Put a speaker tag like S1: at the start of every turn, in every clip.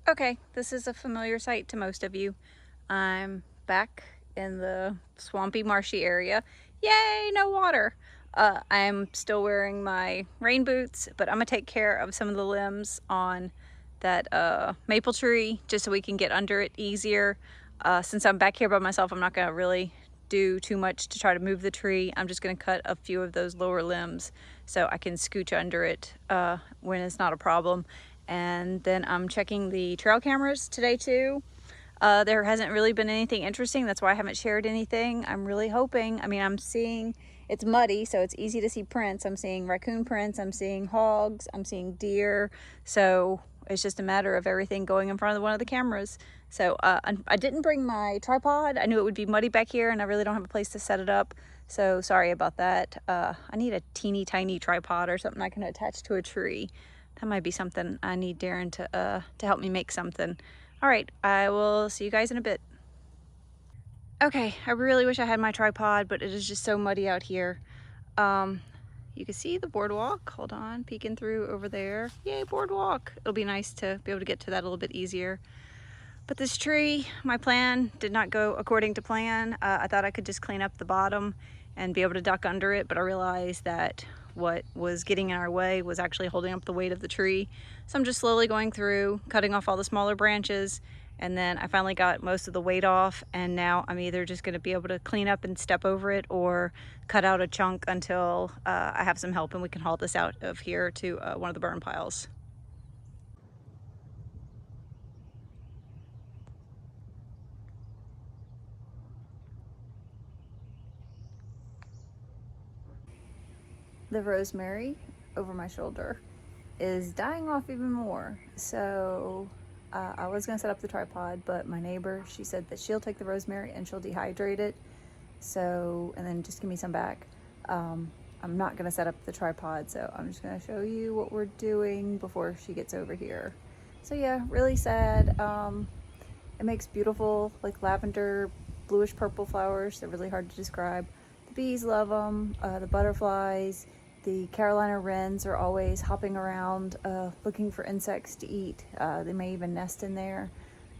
S1: Okay, this is a familiar sight to most of you. I'm back in the swampy, marshy area. Yay, no water! I'm still wearing my rain boots, but I'm gonna take care of some of the limbs on that maple tree just so we can get under it easier. Since I'm back here by myself, I'm not gonna really do too much to try to move the tree. I'm just gonna cut a few of those lower limbs so I can scooch under it when it's not a problem. And then I'm checking the trail cameras today too. There hasn't really been anything interesting. That's why I haven't shared anything. I'm really hoping. I mean, I'm seeing, it's muddy, so it's easy to see prints. I'm seeing raccoon prints, I'm seeing hogs, I'm seeing deer. So it's just a matter of everything going in front of one of the cameras. So I didn't bring my tripod. I knew it would be muddy back here and I really don't have a place to set it up. So sorry about that. I need a teeny tiny tripod or something I can attach to a tree. That might be something I need Darren to help me make something. All right, I will see you guys in a bit. Okay, I really wish I had my tripod, but it is just so muddy out here. You can see the boardwalk. Hold on, peeking through over there. Yay, boardwalk. It'll be nice to be able to get to that a little bit easier. But this tree, my plan did not go according to plan. I thought I could just clean up the bottom and be able to duck under it, but I realized that what was getting in our way was actually holding up the weight of the tree. So I'm just slowly going through, cutting off all the smaller branches, and then I finally got most of the weight off, and now I'm either just going to be able to clean up and step over it or cut out a chunk until I have some help and we can haul this out of here to one of the burn piles. The rosemary over my shoulder is dying off even more. So I was gonna set up the tripod, but my neighbor, she said that she'll take the rosemary and she'll dehydrate it. So, and then just give me some back. I'm not gonna set up the tripod, so I'm just gonna show you what we're doing before she gets over here. So yeah, really sad. It makes beautiful like lavender, bluish purple flowers. They're really hard to describe. The bees love them, the butterflies. The Carolina wrens are always hopping around looking for insects to eat. They may even nest in there,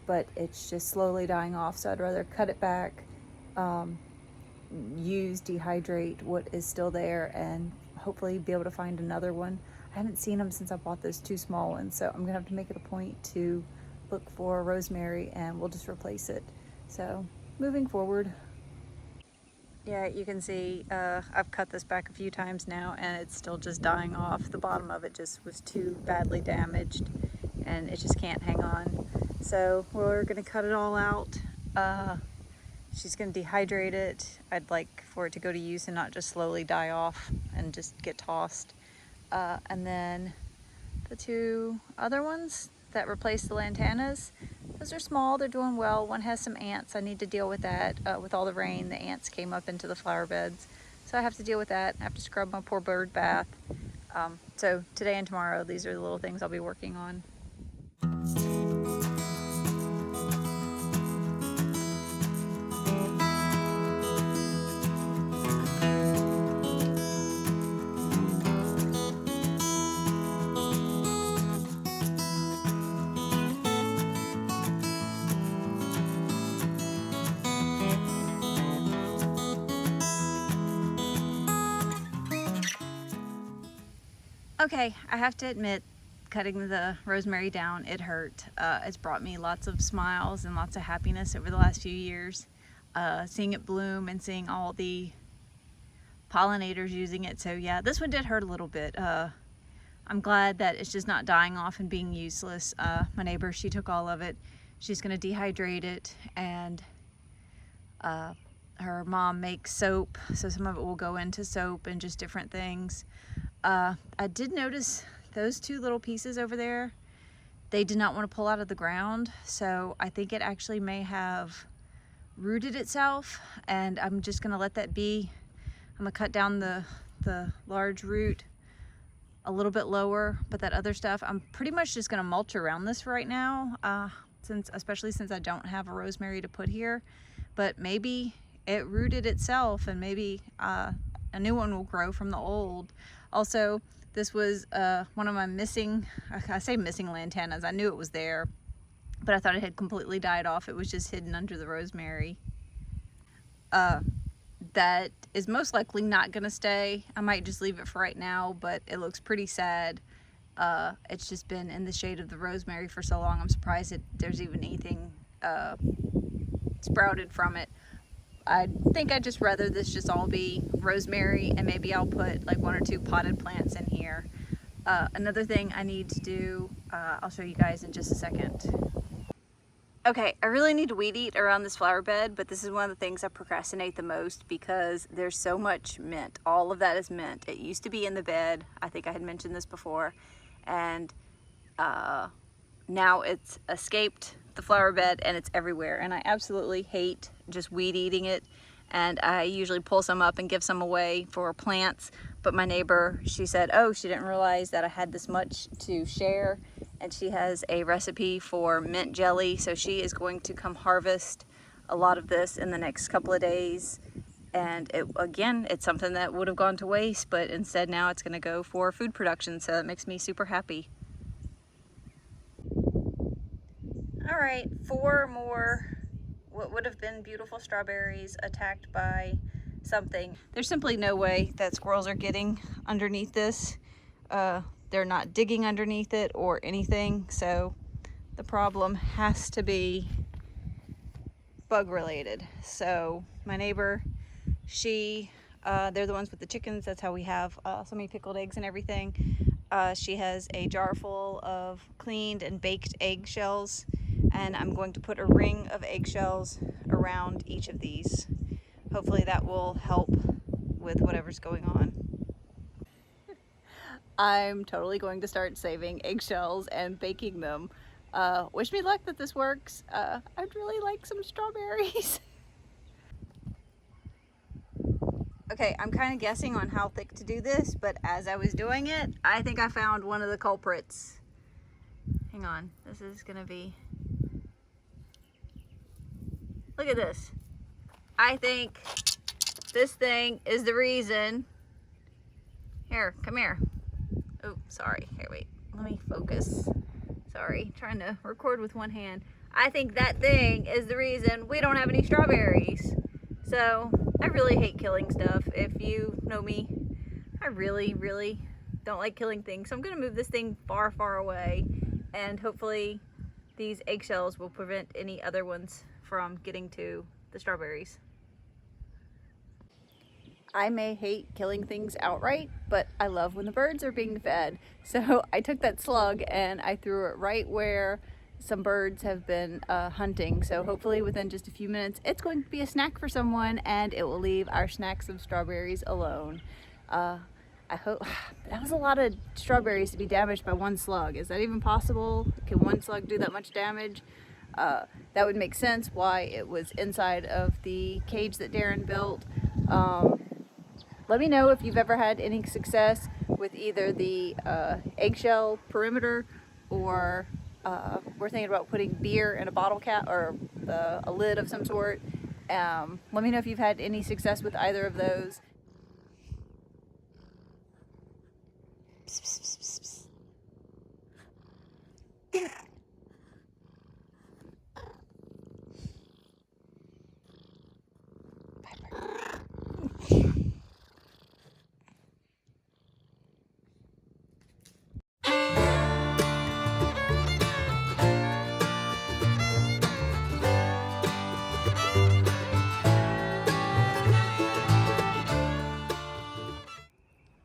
S1: but it's just slowly dying off. So I'd rather cut it back, dehydrate what is still there, and hopefully be able to find another one. I haven't seen them since I bought those two small ones, so I'm gonna have to make it a point to look for rosemary and we'll just replace it. So moving forward. Yeah, you can see I've cut this back a few times now and it's still just dying off. The bottom of it just was too badly damaged and it just can't hang on. So we're gonna cut it all out. She's gonna dehydrate it. I'd like for it to go to use and not just slowly die off and just get tossed. And then the two other ones that replace the lantanas, those are small, they're doing well. One has some ants. I need to deal with that. With all the rain, the ants came up into the flower beds. So I have to deal with that. I have to scrub my poor bird bath. So today and tomorrow, these are the little things I'll be working on. Okay, I have to admit, cutting the rosemary down, it hurt. It's brought me lots of smiles and lots of happiness over the last few years. Seeing it bloom and seeing all the pollinators using it. So yeah, this one did hurt a little bit. I'm glad that it's just not dying off and being useless. My neighbor, she took all of it. She's gonna dehydrate it, and her mom makes soap, so some of it will go into soap and just different things. I did notice those two little pieces over there, they did not want to pull out of the ground, so I think it actually may have rooted itself, and I'm just gonna let that be. I'm gonna cut down the large root a little bit lower, but that other stuff, I'm pretty much just gonna mulch around this right now, especially since I don't have a rosemary to put here. But maybe it rooted itself and maybe a new one will grow from the old. Also, this was one of my missing, I say missing lantanas. I knew it was there. but I thought it had completely died off. It was just hidden under the rosemary. That is most likely not gonna stay. I might just leave it for right now, but it looks pretty sad. It's just been in the shade of the rosemary for so long. I'm surprised there's even anything sprouted from it. I think I'd just rather this just all be rosemary, and maybe I'll put like 1 or 2 potted plants in here. Another thing I need to do, I'll show you guys in just a second. Okay, I really need to weed eat around this flower bed, but this is one of the things I procrastinate the most because there's so much mint. All of that is mint. It used to be in the bed. I think I had mentioned this before. And now it's escaped the flower bed and it's everywhere. And I absolutely hate just weed eating it. And I usually pull some up and give some away for plants. But my neighbor, she said, oh, she didn't realize that I had this much to share. And she has a recipe for mint jelly, so she is going to come harvest a lot of this in the next couple of days. And again, it's something that would have gone to waste, but instead now it's going to go for food production, so that makes me super happy. All right, 4 more what would have been beautiful strawberries attacked by something. There's simply no way that squirrels are getting underneath this. They're not digging underneath it or anything, so the problem has to be bug related. So my neighbor, they're the ones with the chickens. That's how we have so many pickled eggs and everything. She has a jar full of cleaned and baked eggshells, and I'm going to put a ring of eggshells around each of these. Hopefully that will help with whatever's going on. I'm totally going to start saving eggshells and baking them. Wish me luck that this works. I'd really like some strawberries. Okay, I'm kind of guessing on how thick to do this, but as I was doing it, I think I found one of the culprits. Hang on, this is gonna be... Look at this. I think this thing is the reason... Here, come here. Oh, sorry. Here, wait. Let me focus. Sorry, trying to record with one hand. I think that thing is the reason we don't have any strawberries. So, I really hate killing stuff. If you know me, I really, really don't like killing things. So I'm going to move this thing far, far away. And hopefully these eggshells will prevent any other ones from getting to the strawberries. I may hate killing things outright, but I love when the birds are being fed. So I took that slug and I threw it right where some birds have been hunting. So hopefully within just a few minutes, it's going to be a snack for someone and it will leave our snacks of strawberries alone. I hope, that was a lot of strawberries to be damaged by one slug. Is that even possible? Can one slug do that much damage? That would make sense why it was inside of the cage that Darren built. Let me know if you've ever had any success with either the eggshell perimeter or we're thinking about putting beer in a bottle cap or a lid of some sort. Let me know if you've had any success with either of those. Psst, psst, psst, psst.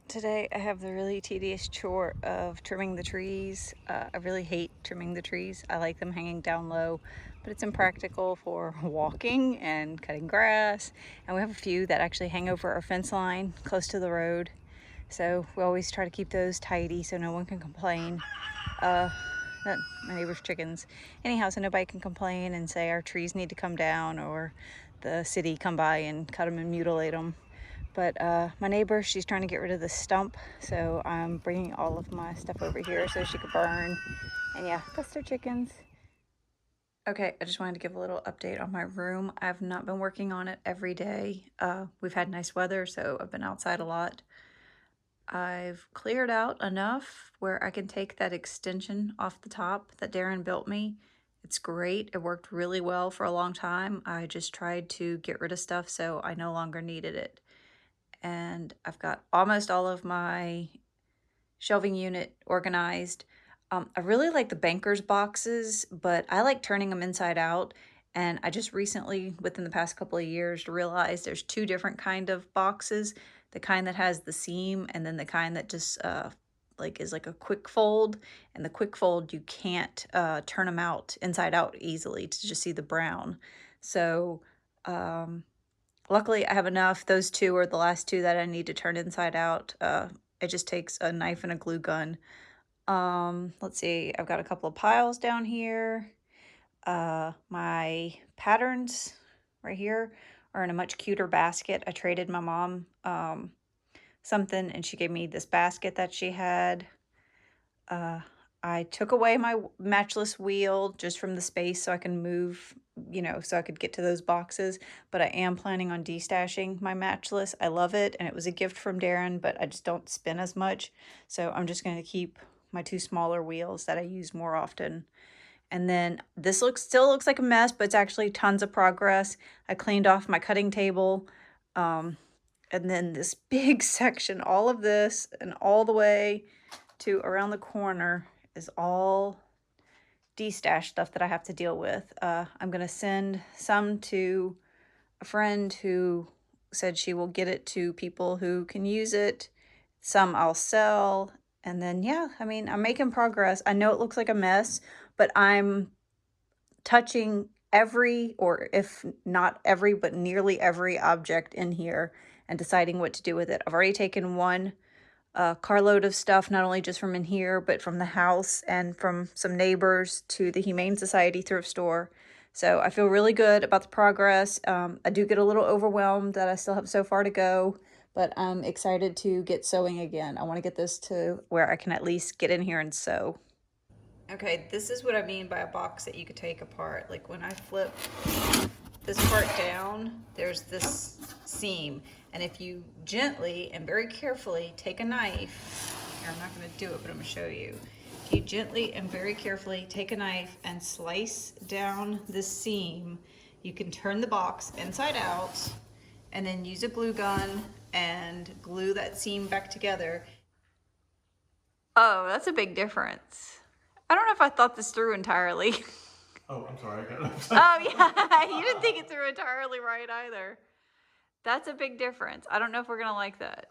S1: Today I have the really tedious chore of trimming the trees. I really hate trimming the trees. I like them hanging down low, but it's impractical for walking and cutting grass. And we have a few that actually hang over our fence line close to the road. So we always try to keep those tidy so no one can complain. My neighbor's chickens. Anyhow, so nobody can complain and say our trees need to come down or the city come by and cut them and mutilate them. But my neighbor, she's trying to get rid of the stump, so I'm bringing all of my stuff over here so she could burn. And yeah, that's their chickens. Okay, I just wanted to give a little update on my room. I've not been working on it every day. We've had nice weather, so I've been outside a lot. I've cleared out enough where I can take that extension off the top that Darren built me It's great. It worked really well for a long time. I just tried to get rid of stuff so I no longer needed it. And I've got almost all of my shelving unit organized. I really like the banker's boxes, but I like turning them inside out. And I just recently, within the past couple of years, realized there's two different kind of boxes. The kind that has the seam and then the kind that just like is like a quick fold. And the quick fold, you can't turn them out inside out easily to just see the brown. So luckily I have enough. Those two are the last two that I need to turn inside out. It just takes a knife and a glue gun. Let's see, I've got a couple of piles down here. My patterns right here are in a much cuter basket. I traded my mom something and she gave me this basket that she had. I took away my matchless wheel just from the space so I can move, you know, so I could get to those boxes. But I am planning on destashing my matchless. I love it, and it was a gift from Darren, but I just don't spin as much. So I'm just going to keep my two smaller wheels that I use more often. And then this still looks like a mess, but it's actually tons of progress. I cleaned off my cutting table. And then this big section, all of this and all the way to around the corner is all destash stuff that I have to deal with. I'm going to send some to a friend who said she will get it to people who can use it. Some I'll sell. And then, yeah, I mean, I'm making progress. I know it looks like a mess, but I'm touching every, or if not every, but nearly every object in here and deciding what to do with it. I've already taken one carload of stuff, not only just from in here, but from the house and from some neighbors to the Humane Society thrift store. So I feel really good about the progress. I do get a little overwhelmed that I still have so far to go, but I'm excited to get sewing again. I want to get this to where I can at least get in here and sew. Okay, this is what I mean by a box that you could take apart. Like when I flip this part down, there's this seam. And if you gently and very carefully take a knife, here, I'm not going to do it, but I'm going to show you. If you gently and very carefully take a knife and slice down this seam, you can turn the box inside out and then use a glue gun and glue that seam back together. Oh, that's a big difference. I don't know if I thought this through entirely.
S2: Oh, I'm sorry. I got it.
S1: Oh, yeah. You didn't think it through entirely right either. That's a big difference. I don't know if we're going to like that.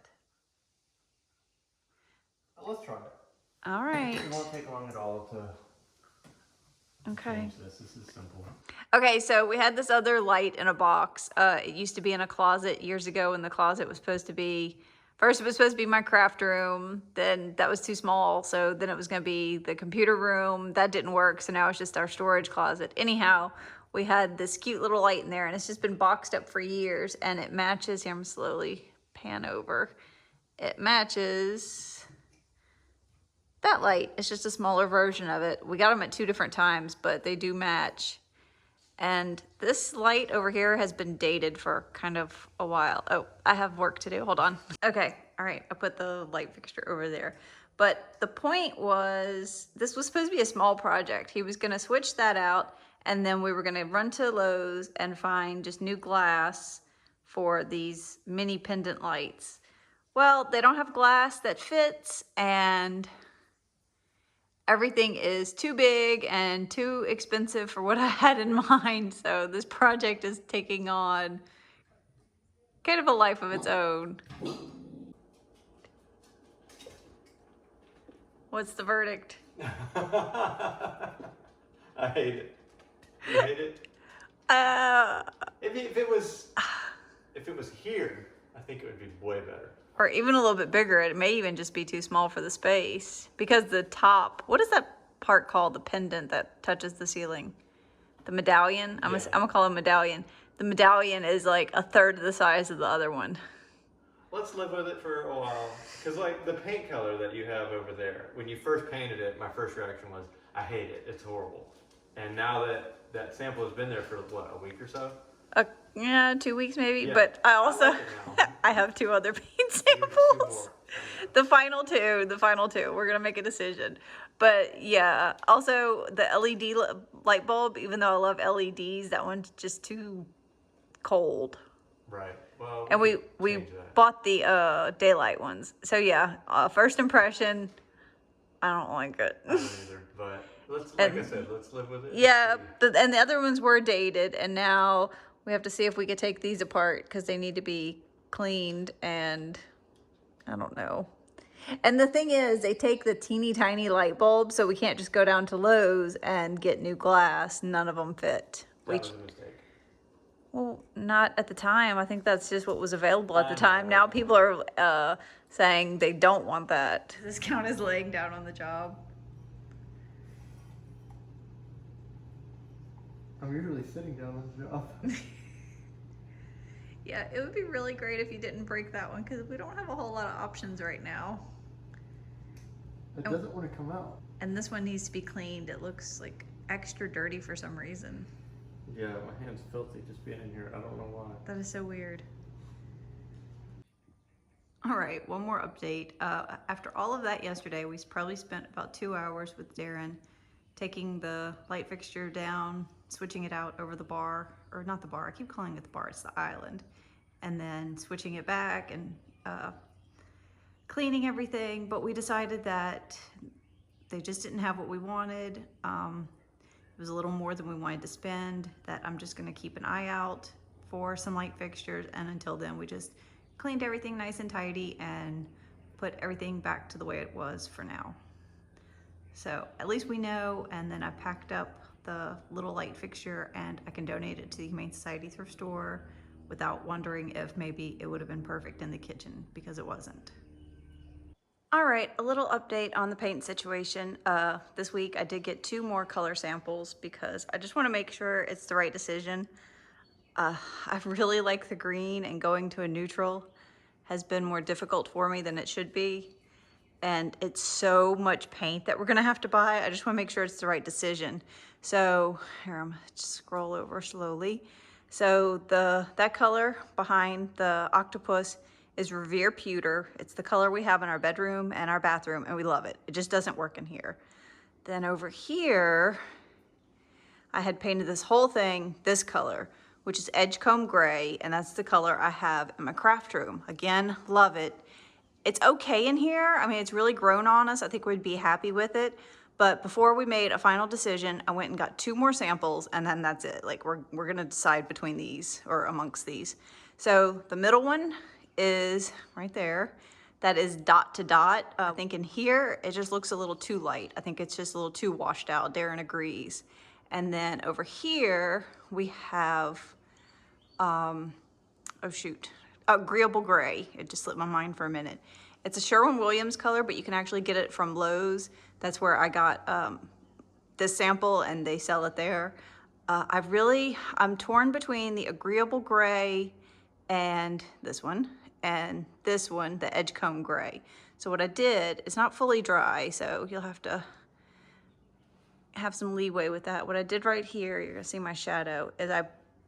S2: Let's try it.
S1: All right.
S2: It won't take long at all to change this. This is simple.
S1: Okay, so we had this other light in a box. It used to be in a closet years ago, and the closet was supposed to be, first it was supposed to be my craft room, then that was too small, so then it was going to be the computer room. That didn't work, so now it's just our storage closet. Anyhow, we had this cute little light in there, and it's just been boxed up for years, and it matches, here I'm slowly pan over, it matches that light. It's just a smaller version of it. We got them at 2 different times, but they do match. And this light over here has been dated for kind of a while. Oh, I have work to do. Hold on. Okay. All right. I put the light fixture over there. But the point was, this was supposed to be a small project. He was going to switch that out, and then we were going to run to Lowe's and find just new glass for these mini pendant lights. Well, they don't have glass that fits, and everything is too big and too expensive for what I had in mind. So this project is taking on kind of a life of its own. What's the verdict?
S2: I hate it. You hate it? If it was here, I think it would be way better.
S1: Or even a little bit bigger. It may even just be too small for the space. Because the top, what is that part called? The pendant that touches the ceiling? The medallion? I'm gonna call it a medallion. The medallion is like a third of the size of the other one.
S2: Let's live with it for a while. Because like the paint color that you have over there, when you first painted it, my first reaction was, I hate it, it's horrible. And now that that sample has been there for what, a week or so?
S1: Yeah, 2 weeks maybe, yeah. But I also, I have 2 other paint samples. The final two. We're gonna make a decision. But yeah, also the LED light bulb, even though I love LEDs, that one's just too cold.
S2: Right. Well,
S1: And we
S2: change that.
S1: bought the daylight ones. So yeah, first impression, I don't like it.
S2: I don't either, but like I said, let's live with it.
S1: Yeah, and the other ones were dated, and now we have to see if we could take these apart because they need to be cleaned, and I don't know. And the thing is, they take the teeny tiny light bulbs, so we can't just go down to Lowe's and get new glass. None of them fit.
S2: That was a mistake.
S1: Well, not at the time. I think that's just what was available at the time. Now people are saying they don't want that. This count is laying down on the job.
S2: I'm usually sitting down on the job.
S1: Yeah, it would be really great if you didn't break that one because we don't have a whole lot of options right now.
S2: It doesn't want to come out.
S1: And this one needs to be cleaned. It looks like extra dirty for some reason.
S2: Yeah, my hand's filthy just being in here. I don't know why.
S1: That is so weird. All right, one more update. After all of that yesterday, we probably spent about 2 hours with Darren taking the light fixture down, switching it out over the bar, or not the bar, I keep calling it the bar, it's the island, and then switching it back and cleaning everything. But we decided that they just didn't have what we wanted. It was a little more than we wanted to spend, that I'm just gonna keep an eye out for some light fixtures, and until then we just cleaned everything nice and tidy and put everything back to the way it was for now. So at least we know, and then I packed up the little light fixture and I can donate it to the Humane Society thrift store without wondering if maybe it would have been perfect in the kitchen, because it wasn't. All right, a little update on the paint situation. This week I did get 2 more color samples because I just want to make sure it's the right decision. I really like the green, and going to a neutral has been more difficult for me than it should be. And it's so much paint that we're gonna have to buy. I just wanna make sure it's the right decision. So here, I'm gonna just scroll over slowly. So that color behind the octopus is Revere Pewter. It's the color we have in our bedroom and our bathroom, and we love it. It just doesn't work in here. Then over here, I had painted this whole thing this color, which is Edgecomb Gray, and that's the color I have in my craft room. Again, love it. It's okay in here. I mean, it's really grown on us. I think we'd be happy with it. But before we made a final decision, I went and got 2 more samples, and then that's it. Like, we're gonna decide between these, or amongst these. So the middle one is right there. That is dot to dot. I think in here, it just looks a little too light. I think it's just a little too washed out. Darren agrees. And then over here, we have, oh shoot, Agreeable Gray. It just slipped my mind for a minute. It's a Sherwin-Williams color, but you can actually get it from Lowe's. That's where I got this sample, and they sell it there. I'm torn between the Agreeable Gray and this one, the Edgecomb Gray. So what I did, it's not fully dry, so you'll have to have some leeway with that. What I did right here, you're gonna see my shadow, is I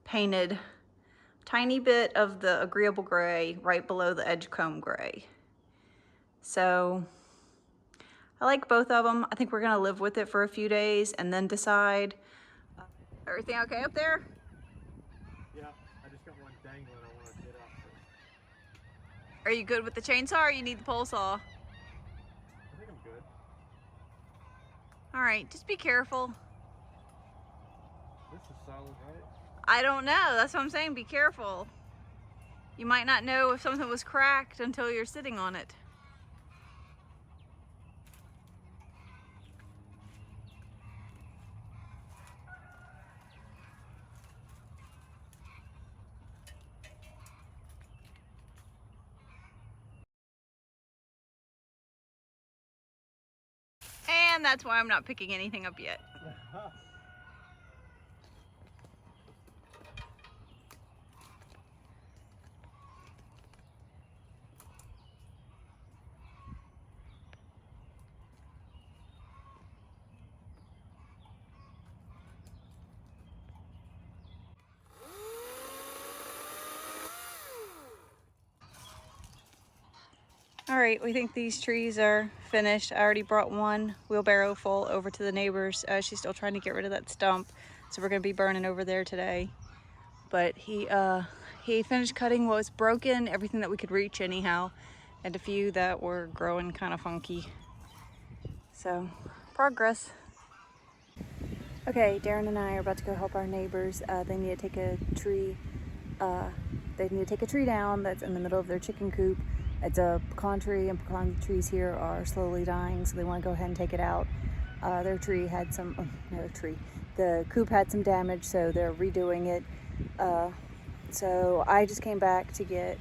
S1: painted tiny bit of the Agreeable Gray right below the Edgecomb Gray. So I like both of them. I think we're gonna live with it for a few days and then decide. Everything okay up there?
S2: Yeah, I just got one dangling. I want to get up.
S1: Are you good with the chainsaw, or you need the pole saw?
S2: I think I'm good.
S1: All right, just be careful.
S2: This is solid, right?
S1: I don't know, that's what I'm saying, be careful. You might not know if something was cracked until you're sitting on it. And that's why I'm not picking anything up yet. All right, we think these trees are finished. I already brought one wheelbarrow full over to the neighbor's. She's still trying to get rid of that stump, so we're gonna be burning over there today. But he finished cutting what was broken, everything that we could reach anyhow, and a few that were growing kind of funky. So, progress. Okay, Darren and I are about to go help our neighbors. They need to take a tree. They need to take a tree down that's in the middle of their chicken coop. It's a pecan tree, and pecan trees here are slowly dying, so they want to go ahead and take it out. Their tree had some, the coop had some damage, so they're redoing it. So I just came back to get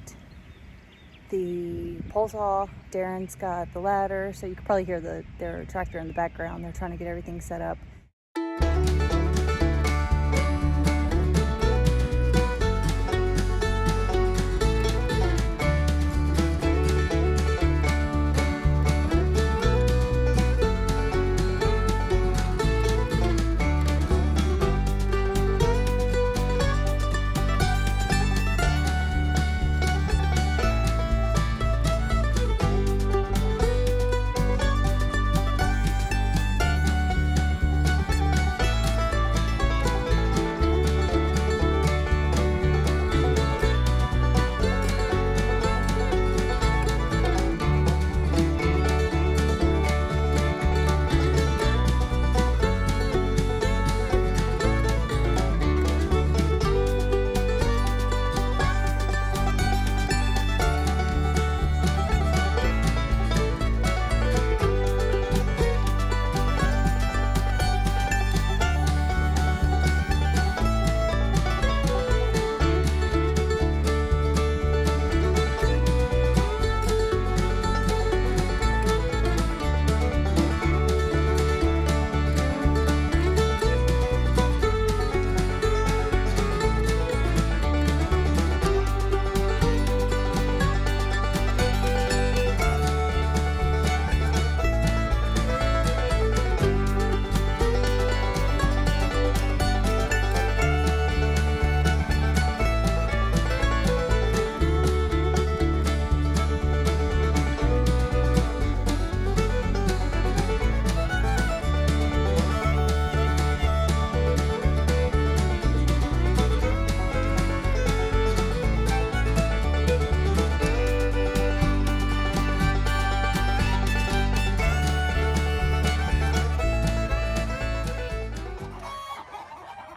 S1: the pole saw. Darren's got the ladder, so you can probably hear their tractor in the background. They're trying to get everything set up.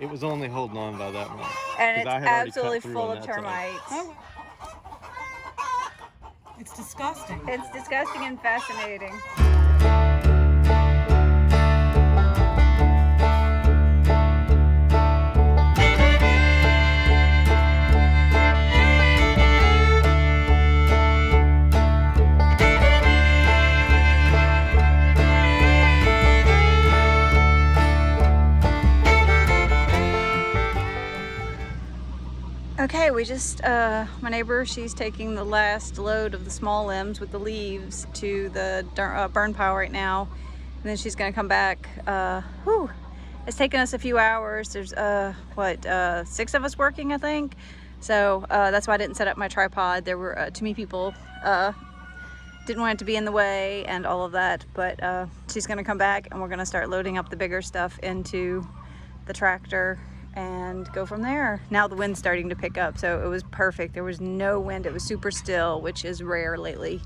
S2: It was only holding on by that much.
S1: And it's
S2: I had already
S1: absolutely
S2: cut through
S1: full
S2: on
S1: of
S2: that
S1: termites.
S2: side.
S3: It's disgusting.
S1: It's disgusting and fascinating. Okay, we just, my neighbor, she's taking the last load of the small limbs with the leaves to the burn pile right now. And then she's gonna come back. It's taken us a few hours. There's, 6 of us working, I think. So that's why I didn't set up my tripod. There were too many people, didn't want it to be in the way and all of that. But she's gonna come back and we're gonna start loading up the bigger stuff into the tractor and go from there. Now the wind's starting to pick up, so it was perfect. There was no wind, it was super still, which is rare lately.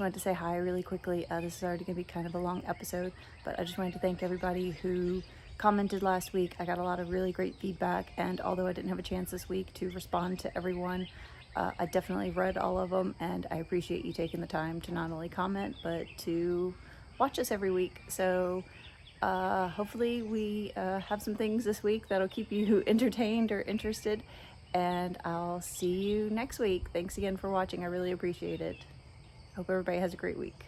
S1: wanted to say hi really quickly. This is already going to be kind of a long episode, but I just wanted to thank everybody who commented last week. I got a lot of really great feedback, and although I didn't have a chance this week to respond to everyone, I definitely read all of them, and I appreciate you taking the time to not only comment, but to watch us every week. So hopefully we have some things this week that'll keep you entertained or interested, and I'll see you next week. Thanks again for watching. I really appreciate it. Hope everybody has a great week.